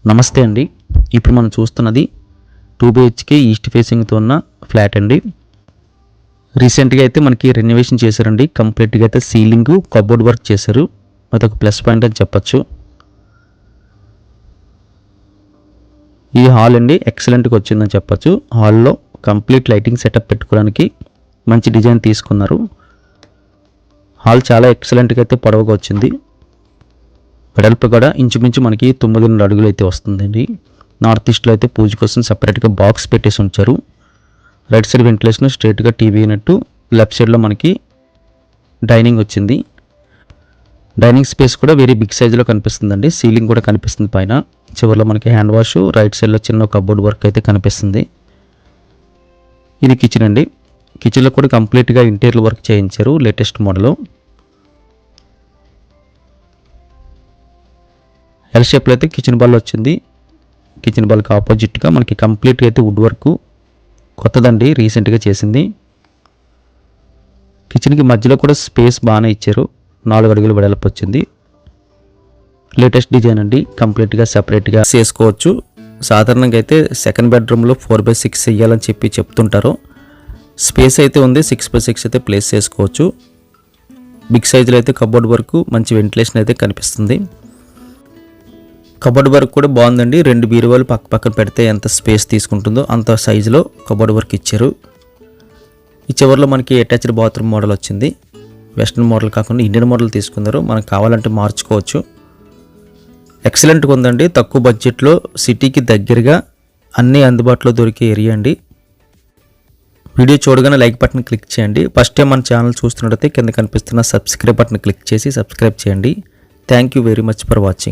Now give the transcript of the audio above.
నమస్తే అండి. ఇప్పుడు మనం చూస్తున్నది 2 BHK ఈస్ట్ ఫేసింగ్తో ఉన్న ఫ్లాట్ అండి. రీసెంట్గా అయితే మనకి రెనోవేషన్ చేశారండి. కంప్లీట్గా అయితే సీలింగ్ కబోర్డ్ వర్క్ చేశారు. అదొక ప్లస్ పాయింట్ అని చెప్పచ్చు. ఈ హాల్ అండి ఎక్సలెంట్గా వచ్చిందని చెప్పచ్చు. హాల్లో కంప్లీట్ లైటింగ్ సెటప్ పెట్టుకోవడానికి మంచి డిజైన్ తీసుకున్నారు. హాల్ చాలా ఎక్సలెంట్గా అయితే పొడవుగా వచ్చింది. వెడల్పు కూడా ఇంచుమించు మనకి 9.5 అడుగులు అయితే వస్తుందండి. నార్త్ ఈస్ట్లో అయితే పూజ కోసం సపరేట్గా బాక్స్ పెట్టేసి ఉంచారు. రైట్ సైడ్ వెంటిలేషన్ స్ట్రైట్గా టీవీ అయినట్టు, లెఫ్ట్ సైడ్లో మనకి డైనింగ్ వచ్చింది. డైనింగ్ స్పేస్ కూడా వెరీ బిగ్ సైజులో కనిపిస్తుందండి. సీలింగ్ కూడా కనిపిస్తుంది పైన. చివరిలో మనకి హ్యాండ్ వాష్, రైట్ సైడ్లో చిన్న కబోర్డ్ వర్క్ అయితే కనిపిస్తుంది. ఇది కిచెన్ అండి. కిచెన్లో కూడా కంప్లీట్గా ఇంటీరియర్ వర్క్ చేయించారు లేటెస్ట్ మోడల్. ఎల్ షేప్లో అయితే కిచెన్ బాల్ వచ్చింది. కిచెన్ బాల్కి ఆపోజిట్గా మనకి కంప్లీట్గా అయితే వుడ్ వర్క్ కొత్తదండి, రీసెంట్గా చేసింది. కిచెన్కి మధ్యలో కూడా స్పేస్ బాగానే ఇచ్చారు. 4 అడుగులు వెడల్పు వచ్చింది. లేటెస్ట్ డిజైన్ అండి. కంప్లీట్గా సపరేట్గా చేసుకోవచ్చు. సాధారణంగా అయితే సెకండ్ బెడ్రూమ్లో 4/6 వేయాలని చెప్తుంటారు. స్పేస్ అయితే ఉంది. 6/6 అయితే ప్లేస్ చేసుకోవచ్చు. బిగ్ సైజులో అయితే కబోర్డ్ వర్క్, మంచి వెంటిలేషన్ అయితే కనిపిస్తుంది. కబోర్డ్ వర్క్ కూడా బాగుందండి. 2 బీరువాలు పక్క పక్కన పెడితే ఎంత స్పేస్ తీసుకుంటుందో అంత సైజులో కబోర్డ్ వర్క్ ఇచ్చారు. ఈ చివరిలో మనకి అటాచ్డ్ బాత్రూమ్ మోడల్ వచ్చింది. వెస్ట్రన్ మోడల్ కాకుండా ఇండియన్ మోడల్ తీసుకున్నారు. మనకు కావాలంటే మార్చుకోవచ్చు. ఎక్సలెంట్గా ఉందండి. తక్కువ బడ్జెట్లో సిటీకి దగ్గరగా అన్నీ అందుబాటులో దొరికే ఏరియా అండి. వీడియో చూడగానే లైక్ బటన్ క్లిక్ చేయండి. ఫస్ట్ టైం మన ఛానల్ చూస్తున్నట్టయితే కింద కనిపిస్తున్న సబ్స్క్రైబ్ బటన్ క్లిక్ చేసి సబ్స్క్రైబ్ చేయండి. Thank you very much for watching.